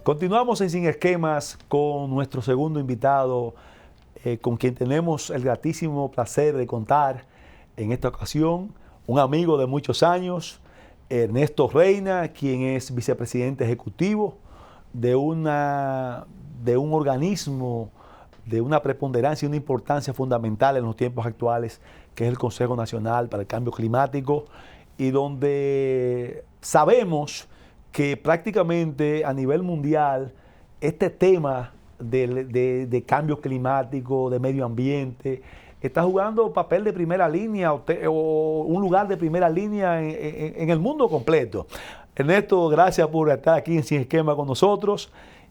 Continuamos en Sin Esquemas con nuestro segundo invitado, con quien tenemos el gratísimo placer de contar en esta ocasión, un amigo de muchos años, Ernesto Reina, quien es vicepresidente ejecutivo de un organismo de una preponderancia y una importancia fundamental en los tiempos actuales, que es el Consejo Nacional para el Cambio Climático, y donde sabemos que prácticamente a nivel mundial este tema de cambio climático, de medio ambiente, está jugando papel de primera línea o un lugar de primera línea en el mundo completo. Ernesto, gracias por estar aquí en Sin Esquema con nosotros,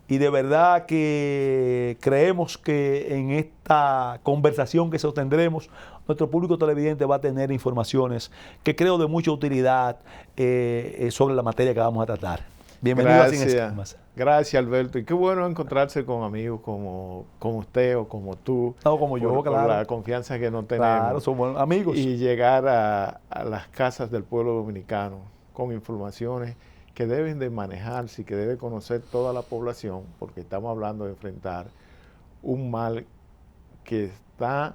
y de verdad que creemos que en esta conversación que sostendremos, nuestro público televidente va a tener informaciones que creo de mucha utilidad sobre la materia que vamos a tratar. Bienvenido a Sin Esquemas. Gracias, Alberto. Y qué bueno encontrarse con amigos como usted o como tú. No, como yo, claro. Por la confianza que nos tenemos. Claro, somos amigos. Y llegar a las casas del pueblo dominicano con informaciones que deben de manejarse y que debe conocer toda la población, porque estamos hablando de enfrentar un mal que está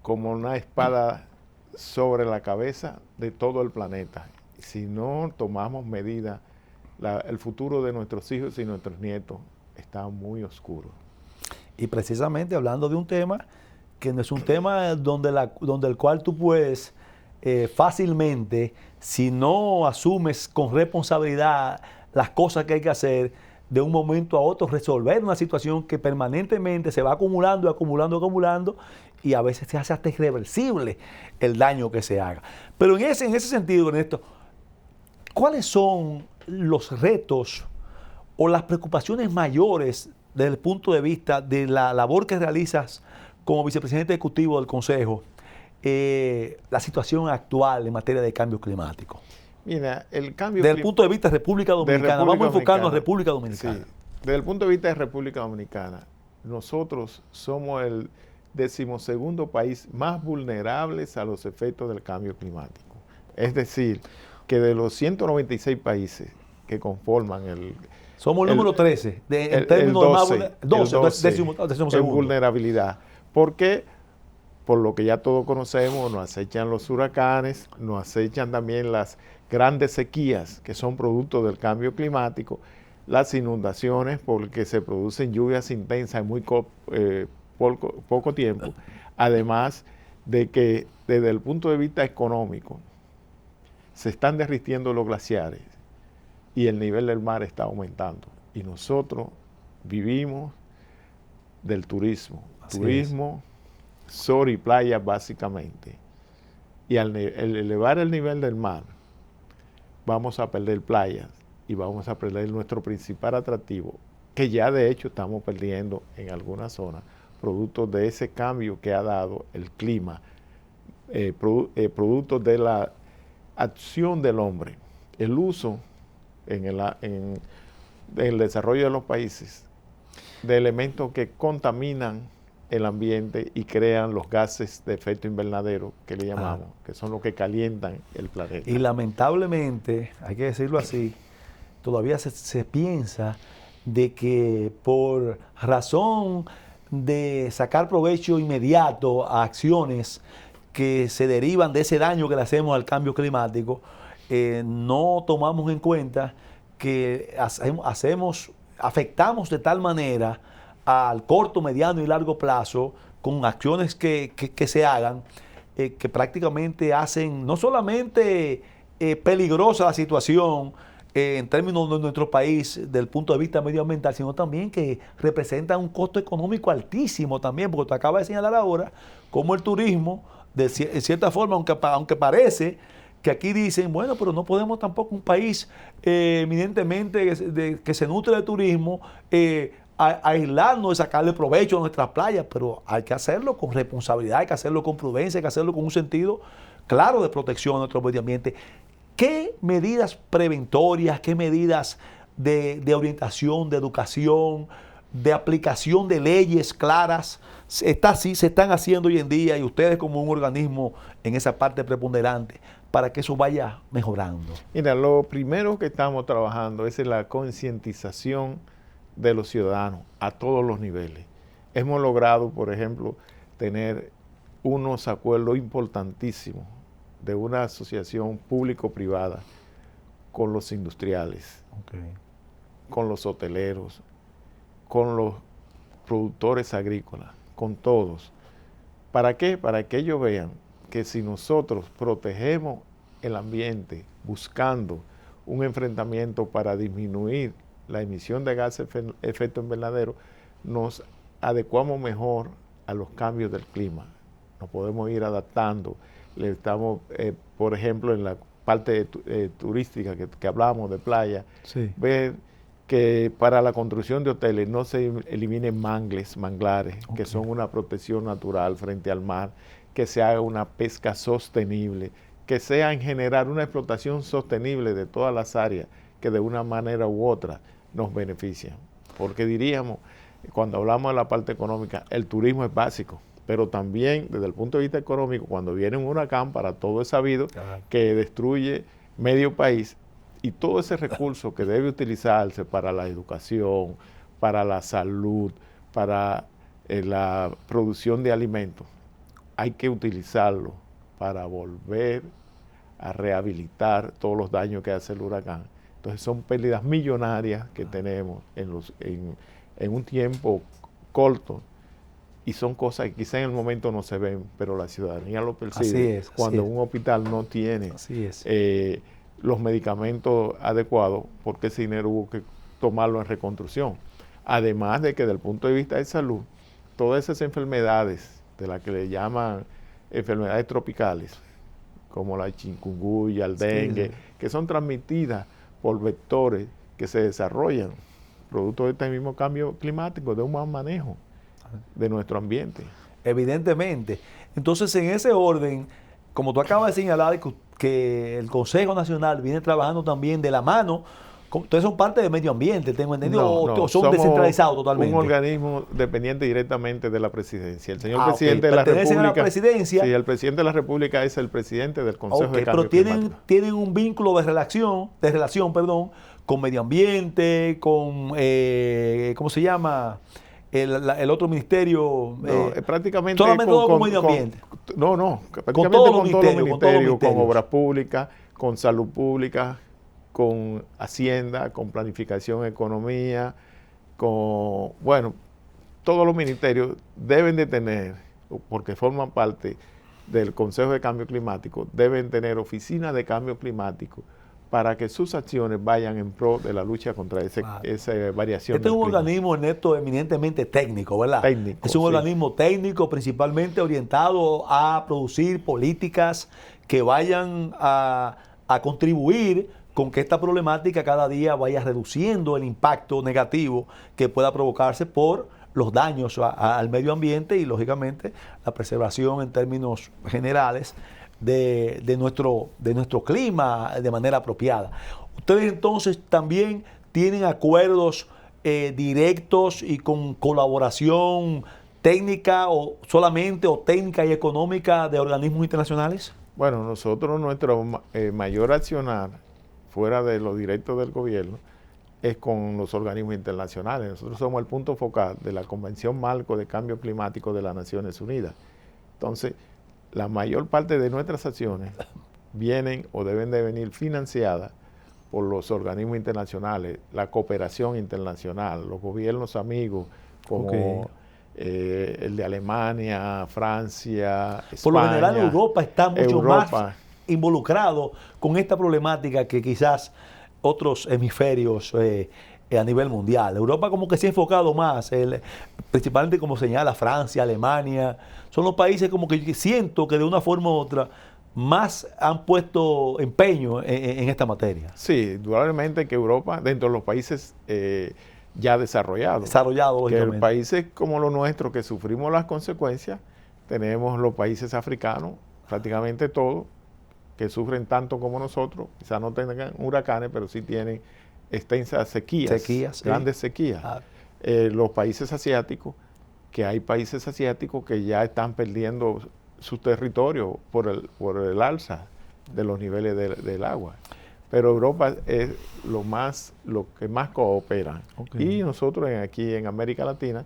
como una espada sobre la cabeza de todo el planeta. Si no tomamos medidas, el futuro de nuestros hijos y nuestros nietos está muy oscuro. Y precisamente hablando de un tema que no es un tema donde el cual tú puedes fácilmente, si no asumes con responsabilidad las cosas que hay que hacer, de un momento a otro resolver una situación que permanentemente se va acumulando, acumulando, y a veces se hace hasta irreversible el daño que se haga. Pero en ese sentido, Ernesto, ¿cuáles son los retos o las preocupaciones mayores desde el punto de vista de la labor que realizas como vicepresidente ejecutivo del Consejo, la situación actual en materia de cambio climático? Mira, el cambio desde el punto de vista de República Dominicana, vamos a enfocarnos en República Dominicana. Sí, desde el punto de vista de República Dominicana, nosotros somos el 12º país más vulnerable a los efectos del cambio climático. Es decir, que de los 196 países que conforman somos el número 13, en términos de 12 en vulnerabilidad. ¿Por qué? Por lo que ya todos conocemos, nos acechan los huracanes, nos acechan también las grandes sequías que son producto del cambio climático, las inundaciones porque se producen lluvias intensas en muy poco tiempo, además de que desde el punto de vista económico se están derritiendo los glaciares y el nivel del mar está aumentando. Y nosotros vivimos del turismo. Turismo, sol y playa básicamente. Y al elevar el nivel del mar, vamos a perder playas y vamos a perder nuestro principal atractivo, que ya de hecho estamos perdiendo en algunas zonas, producto de ese cambio que ha dado el clima, producto de la acción del hombre, el uso en el desarrollo de los países de elementos que contaminan el ambiente y crean los gases de efecto invernadero que le llamamos, que son los que calientan el planeta. Y lamentablemente, hay que decirlo así, todavía se piensa de que por razón de sacar provecho inmediato a acciones que se derivan de ese daño que le hacemos al cambio climático, no tomamos en cuenta que afectamos de tal manera al corto, mediano y largo plazo con acciones que se hagan, que prácticamente hacen no solamente peligrosa la situación en términos de nuestro país desde el punto de vista medioambiental, sino también que representan un costo económico altísimo también, porque te acaba de señalar ahora cómo el turismo, en cierta forma, aunque parece que aquí dicen, bueno, pero no podemos tampoco un país eminentemente que se nutre de turismo, aislarnos y sacarle provecho a nuestras playas, pero hay que hacerlo con responsabilidad, hay que hacerlo con prudencia, hay que hacerlo con un sentido claro de protección de nuestro medio ambiente. ¿Qué medidas preventorias, qué medidas de orientación, de educación, de aplicación de leyes claras se están haciendo hoy en día, y ustedes como un organismo en esa parte preponderante, para que eso vaya mejorando? Mira, lo primero que estamos trabajando es en la concientización de los ciudadanos a todos los niveles. Hemos logrado, por ejemplo, tener unos acuerdos importantísimos de una asociación público-privada con los industriales, con los hoteleros, con los productores agrícolas, con todos. ¿Para qué? Para que ellos vean que si nosotros protegemos el ambiente buscando un enfrentamiento para disminuir la emisión de gases de efecto invernadero, nos adecuamos mejor a los cambios del clima. Nos podemos ir adaptando. Le estamos, por ejemplo, en la parte turística que hablamos de playa, sí, ver que para la construcción de hoteles no se eliminen manglares, que son una protección natural frente al mar, que se haga una pesca sostenible, que sea en general una explotación sostenible de todas las áreas que de una manera u otra nos benefician. Porque diríamos, cuando hablamos de la parte económica, el turismo es básico, pero también desde el punto de vista económico, cuando viene un huracán, para todo es sabido que destruye medio país, y todo ese recurso que debe utilizarse para la educación, para la salud, para la producción de alimentos, hay que utilizarlo para volver a rehabilitar todos los daños que hace el huracán. Entonces son pérdidas millonarias que tenemos en un tiempo corto, y son cosas que quizá en el momento no se ven, pero la ciudadanía lo percibe cuando un hospital no tiene los medicamentos adecuados, porque ese dinero hubo que tomarlo en reconstrucción. Además de que desde el punto de vista de salud, todas esas enfermedades, de las que le llaman enfermedades tropicales, como la chikungunya, el dengue, que son transmitidas por vectores que se desarrollan producto de este mismo cambio climático, de un mal manejo de nuestro ambiente. Evidentemente. Entonces, en ese orden, como tú acabas de señalar, que el Consejo Nacional viene trabajando también de la mano, ustedes son parte del medio ambiente, tengo entendido, o son descentralizados totalmente. Un organismo dependiente directamente de la presidencia. El señor presidente de la República. A la presidencia. Sí, el presidente de la República es el presidente del Consejo de Cambio Climático. Pero tienen un vínculo de relación, con medio ambiente, con, ¿cómo se llama? El otro ministerio. Prácticamente solamente con medio ambiente. Prácticamente con todos los ministerios, con obras públicas, con salud pública, con Hacienda, con planificación, economía, con, todos los ministerios deben de tener, porque forman parte del Consejo de Cambio Climático, deben tener oficinas de cambio climático para que sus acciones vayan en pro de la lucha contra esa variación. Este es un organismo, Ernesto, eminentemente técnico, ¿verdad? Técnico, es un organismo técnico, principalmente orientado a producir políticas que vayan a contribuir con que esta problemática cada día vaya reduciendo el impacto negativo que pueda provocarse por los daños al medio ambiente y, lógicamente, la preservación en términos generales de nuestro clima de manera apropiada. Ustedes entonces también tienen acuerdos directos y con colaboración técnica o técnica y económica de organismos internacionales. Bueno, nosotros nuestro mayor accionar fuera de lo directo del gobierno es con los organismos internacionales. Nosotros somos el punto focal de la Convención Marco de Cambio Climático de las Naciones Unidas. Entonces, la mayor parte de nuestras acciones vienen o deben de venir financiadas por los organismos internacionales, la cooperación internacional, los gobiernos amigos como el de Alemania, Francia, España. Por lo general Europa está mucho más involucrado con esta problemática que quizás otros hemisferios a nivel mundial. Europa como que se ha enfocado más, principalmente como señala Francia, Alemania, son los países como que siento que de una forma u otra más han puesto empeño en esta materia. Sí, indudablemente que Europa, dentro de los países ya desarrollados, lógicamente. Que países como los nuestros que sufrimos las consecuencias, tenemos los países africanos, prácticamente todos, que sufren tanto como nosotros, quizás no tengan huracanes, pero sí tienen extensas sequías, grandes sequías. Los países asiáticos, que hay países asiáticos que ya están perdiendo su territorio por el alza de los niveles del agua. pero Europa es lo que más coopera. Okay. Y nosotros aquí en América Latina,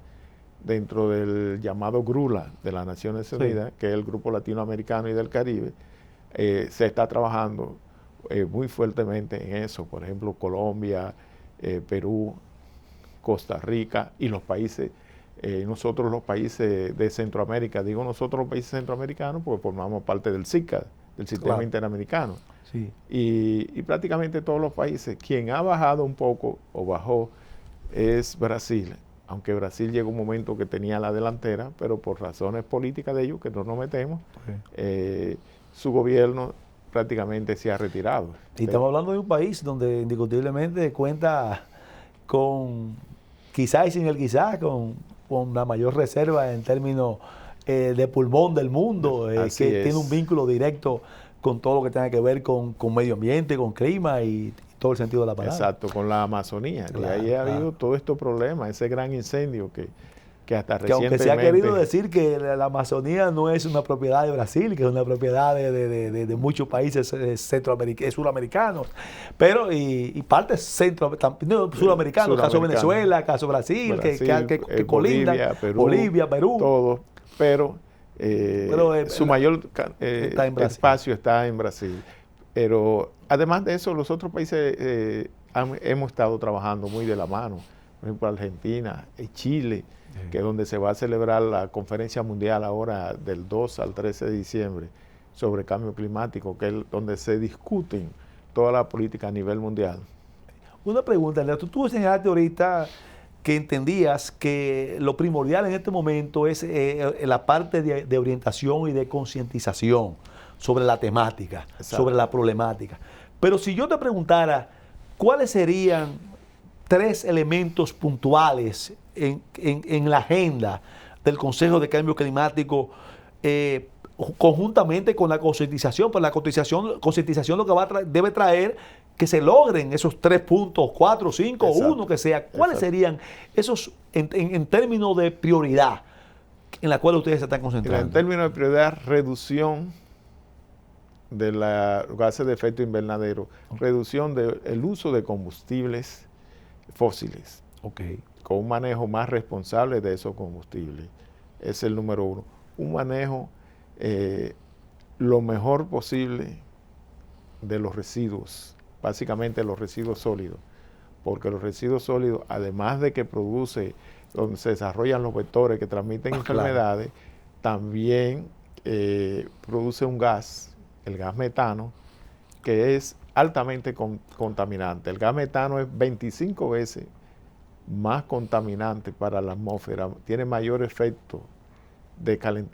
dentro del llamado GRULA de las Naciones Unidas, que es el Grupo Latinoamericano y del Caribe, se está trabajando muy fuertemente en eso. Por ejemplo, Colombia, Perú, Costa Rica y los países, nosotros los países de Centroamérica, digo nosotros los países centroamericanos porque formamos parte del SICA, del Sistema Interamericano. Sí. Y prácticamente todos los países. Quien ha bajado un poco o bajó es Brasil, aunque Brasil llegó un momento que tenía la delantera, pero por razones políticas de ellos, que no nos metemos, su gobierno prácticamente se ha retirado. Y estamos hablando de un país donde indiscutiblemente cuenta con, quizás y sin el quizás, con la mayor reserva en términos de pulmón del mundo, que tiene un vínculo directo con todo lo que tenga que ver con medio ambiente, con clima y todo el sentido de la palabra. Exacto, con la Amazonía, que ahí ha habido todos estos problemas, ese gran incendio que hasta recientemente... aunque se ha querido decir que la Amazonía no es una propiedad de Brasil, que es una propiedad de muchos países suramericanos, pero y partes suramericanos, caso Venezuela, caso Brasil que colindan, Bolivia, Perú. Todo, pero su mayor espacio está en Brasil. Pero además de eso, los otros países hemos estado trabajando muy de la mano. Por ejemplo, Argentina, Chile, que es donde se va a celebrar la conferencia mundial ahora del 2 al 13 de diciembre sobre cambio climático, que es donde se discuten toda la política a nivel mundial. Una pregunta, Leandro, tú señalaste ahorita que entendías que lo primordial en este momento es la parte de orientación y de concientización sobre la temática, sobre la problemática. Pero si yo te preguntara, ¿cuáles serían 3 elementos puntuales en la agenda del Consejo de Cambio Climático conjuntamente con la concientización? Pues la concientización lo que debe traer que se logren esos 3 puntos, 4, 5, 1 que sea. ¿Cuáles serían esos en términos de prioridad en la cual ustedes se están concentrando? En términos de prioridad, reducción de los gases de efecto invernadero, reducción del uso de combustibles fósiles, con un manejo más responsable de esos combustibles. Es el número 1. Un manejo lo mejor posible de los residuos, básicamente los residuos sólidos, porque los residuos sólidos, además de que produce, donde se desarrollan los vectores que transmiten enfermedades, también produce un gas, el gas metano, que es altamente contaminante. El gas metano es 25 veces más contaminante para la atmósfera, tiene mayor efecto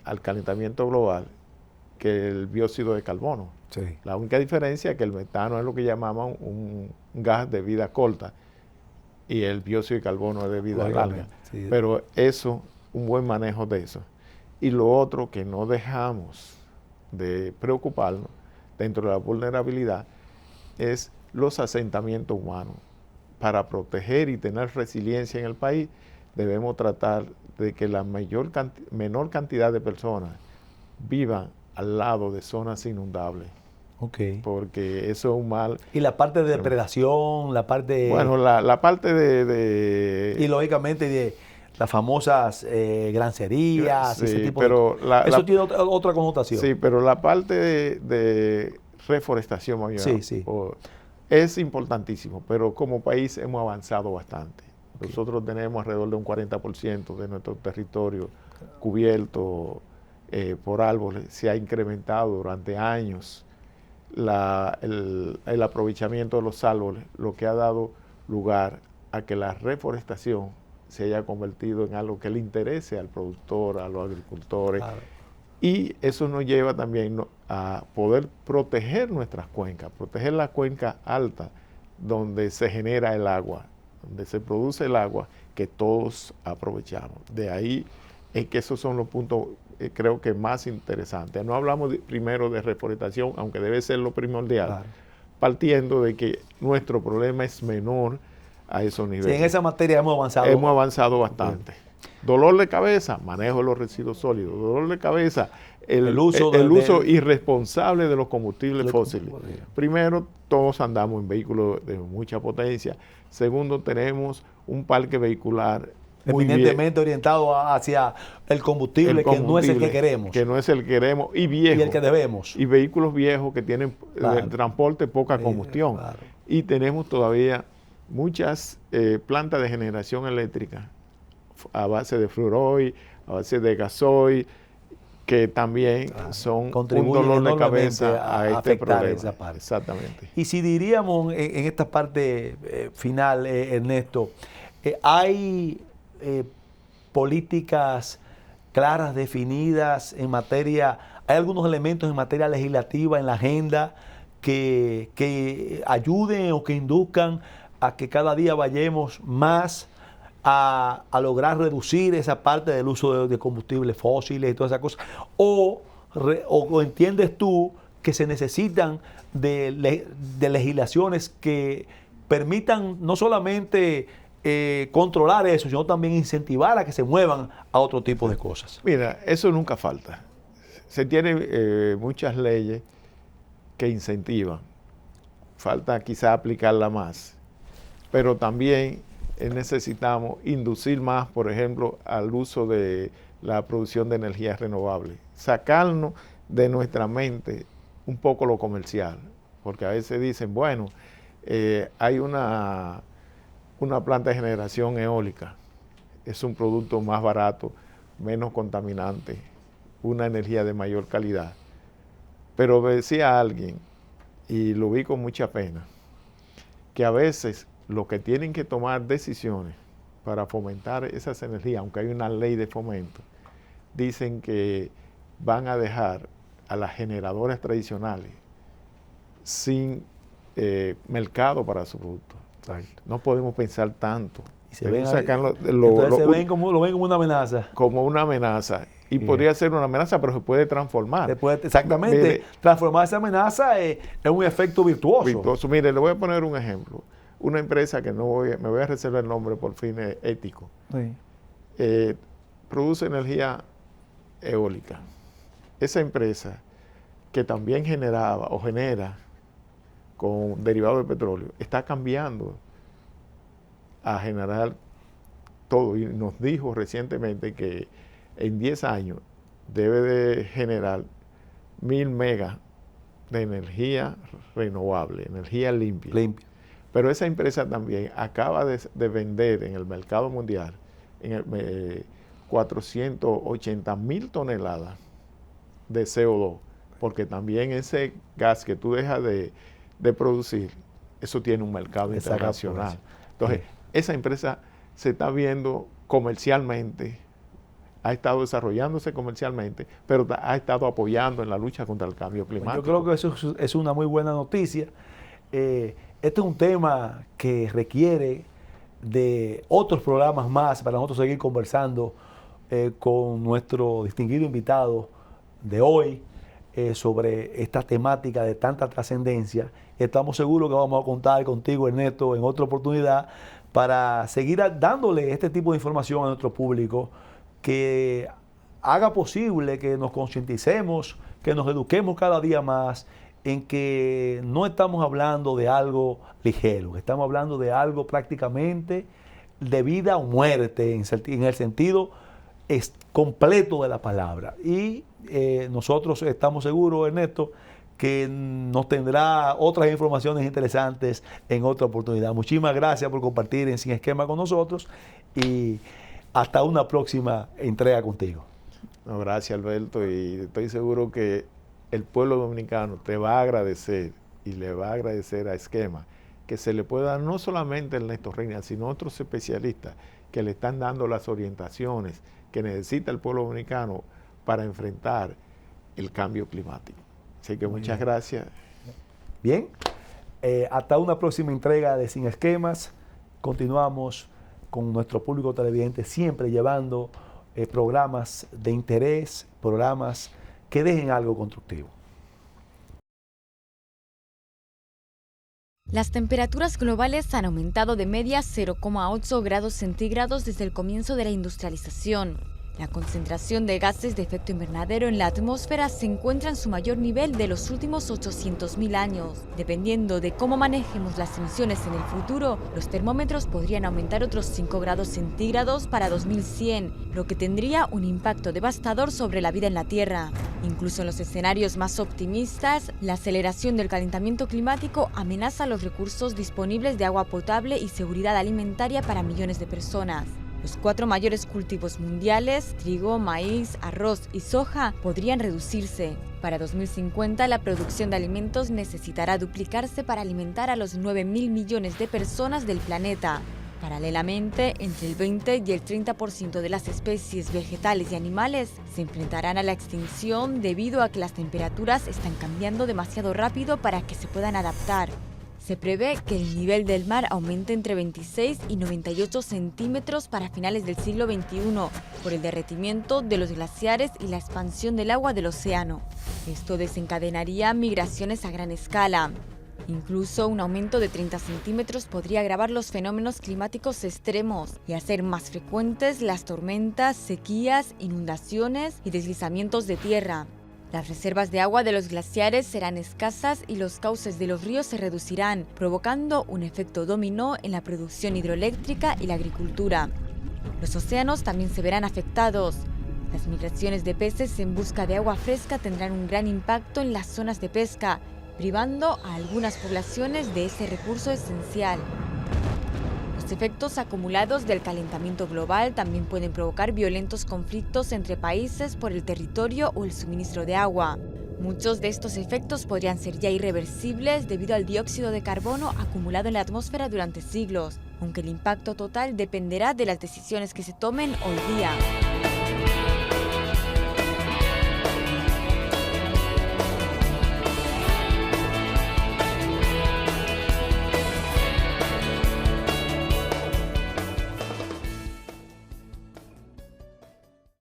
al calentamiento global que el dióxido de carbono. Sí. La única diferencia es que el metano es lo que llamamos un gas de vida corta y el dióxido de carbono es de vida larga. Sí. Pero eso, un buen manejo de eso. Y lo otro que no dejamos de preocuparnos dentro de la vulnerabilidad es los asentamientos humanos. Para proteger y tener resiliencia en el país, debemos tratar de que la menor cantidad de personas vivan al lado de zonas inundables. Porque eso es un mal. Y la parte de depredación, la parte... Bueno, la parte de... Y lógicamente de las famosas grancerías, sí, ese tipo pero de... Eso tiene otra connotación. Sí, pero la parte de reforestación es importantísimo, pero como país hemos avanzado bastante. Nosotros tenemos alrededor de un 40% de nuestro territorio cubierto por árboles. Se ha incrementado durante años el aprovechamiento de los árboles, lo que ha dado lugar a que la reforestación se haya convertido en algo que le interese al productor, a los agricultores. Claro. Y eso nos lleva también a poder proteger nuestras cuencas, proteger la cuenca alta donde se genera el agua, donde se produce el agua que todos aprovechamos. De ahí es que esos son los puntos creo que más interesantes. No hablamos primero de reforestación, aunque debe ser lo primordial, claro, partiendo de que nuestro problema es menor a esos niveles. Sí, en esa materia hemos avanzado. Hemos avanzado bastante. Dolor de cabeza, manejo de los residuos sólidos. Dolor de cabeza, el uso irresponsable de los combustibles fósiles. Primero, todos andamos en vehículos de mucha potencia. Segundo, tenemos un parque vehicular eminentemente orientado hacia el combustible, que no es el que queremos. Que no es el que queremos y viejo. Y el que debemos. Y vehículos viejos que tienen transporte poca combustión. Claro. Y tenemos todavía muchas plantas de generación eléctrica a base de fluoroil, a base de gasoil, que también son un dolor de cabeza a este problema. Esa parte. Exactamente. Y si diríamos en esta parte final, Ernesto, hay políticas claras, definidas en materia, hay algunos elementos en materia legislativa en la agenda que ayuden o que induzcan a que cada día vayamos más a lograr reducir esa parte del uso de combustibles fósiles y todas esas cosas, o entiendes tú que se necesitan de legislaciones que permitan no solamente controlar eso, sino también incentivar a que se muevan a otro tipo de cosas? Mira, eso nunca falta. Se tienen muchas leyes que incentivan. Falta quizá aplicarla más. Pero también necesitamos inducir más, por ejemplo, al uso de la producción de energías renovables. Sacarnos de nuestra mente un poco lo comercial. Porque a veces dicen, bueno, hay una planta de generación eólica. Es un producto más barato, menos contaminante, una energía de mayor calidad. Pero decía alguien, y lo vi con mucha pena, que a veces los que tienen que tomar decisiones para fomentar esas energías, aunque hay una ley de fomento, dicen que van a dejar a las generadoras tradicionales sin mercado para su producto. No podemos pensar tanto. Y se ven lo ven como una amenaza. Como una amenaza. Y podría ser una amenaza, pero se puede transformar. Exactamente. Transformar esa amenaza es un efecto virtuoso. Mire, le voy a poner un ejemplo. Una empresa que me voy a reservar el nombre por fines éticos. Sí. Produce energía eólica. Esa empresa que también generaba o genera con derivados de petróleo, está cambiando a generar todo. Y nos dijo recientemente que en 10 años debe de generar 1000 megas de energía renovable, energía limpia. Pero esa empresa también acaba de vender en el mercado mundial 480,000 toneladas de CO2, porque también ese gas que tú dejas de producir, eso tiene un mercado internacional. Entonces, esa empresa se está viendo comercialmente, ha estado desarrollándose comercialmente, pero ha estado apoyando en la lucha contra el cambio climático. Yo creo que eso es una muy buena noticia. Este es un tema que requiere de otros programas más para nosotros seguir conversando con nuestro distinguido invitado de hoy sobre esta temática de tanta trascendencia. Estamos seguros que vamos a contar contigo, Ernesto, en otra oportunidad para seguir dándole este tipo de información a nuestro público que haga posible que nos concienticemos, que nos eduquemos cada día más en que no estamos hablando de algo ligero, estamos hablando de algo prácticamente de vida o muerte en el sentido completo de la palabra. Y nosotros estamos seguros, Ernesto, que nos tendrá otras informaciones interesantes en otra oportunidad. Muchísimas gracias por compartir en Sin Esquema con nosotros y hasta una próxima entrega contigo. No, gracias, Alberto, y estoy seguro que el pueblo dominicano te va a agradecer y le va a agradecer a Esquema que se le pueda dar no solamente Ernesto Reina, sino otros especialistas que le están dando las orientaciones que necesita el pueblo dominicano para enfrentar el cambio climático. Así que muchas gracias. Bien, hasta una próxima entrega de Sin Esquemas. Continuamos con nuestro público televidente siempre llevando programas de interés, programas que dejen algo constructivo. Las temperaturas globales han aumentado de media 0,8 grados centígrados desde el comienzo de la industrialización. La concentración de gases de efecto invernadero en la atmósfera se encuentra en su mayor nivel de los últimos 800.000 años. Dependiendo de cómo manejemos las emisiones en el futuro, los termómetros podrían aumentar otros 5 grados centígrados para 2100, lo que tendría un impacto devastador sobre la vida en la Tierra. Incluso en los escenarios más optimistas, la aceleración del calentamiento climático amenaza los recursos disponibles de agua potable y seguridad alimentaria para millones de personas. Los 4 mayores cultivos mundiales, trigo, maíz, arroz y soja, podrían reducirse. Para 2050, la producción de alimentos necesitará duplicarse para alimentar a los 9.000 millones de personas del planeta. Paralelamente, entre el 20 y el 30% de las especies vegetales y animales se enfrentarán a la extinción debido a que las temperaturas están cambiando demasiado rápido para que se puedan adaptar. Se prevé que el nivel del mar aumente entre 26 y 98 centímetros para finales del siglo XXI por el derretimiento de los glaciares y la expansión del agua del océano. Esto desencadenaría migraciones a gran escala. Incluso un aumento de 30 centímetros podría agravar los fenómenos climáticos extremos y hacer más frecuentes las tormentas, sequías, inundaciones y deslizamientos de tierra. Las reservas de agua de los glaciares serán escasas y los cauces de los ríos se reducirán, provocando un efecto dominó en la producción hidroeléctrica y la agricultura. Los océanos también se verán afectados. Las migraciones de peces en busca de agua fresca tendrán un gran impacto en las zonas de pesca, privando a algunas poblaciones de ese recurso esencial. Los efectos acumulados del calentamiento global también pueden provocar violentos conflictos entre países por el territorio o el suministro de agua. Muchos de estos efectos podrían ser ya irreversibles debido al dióxido de carbono acumulado en la atmósfera durante siglos, aunque el impacto total dependerá de las decisiones que se tomen hoy día.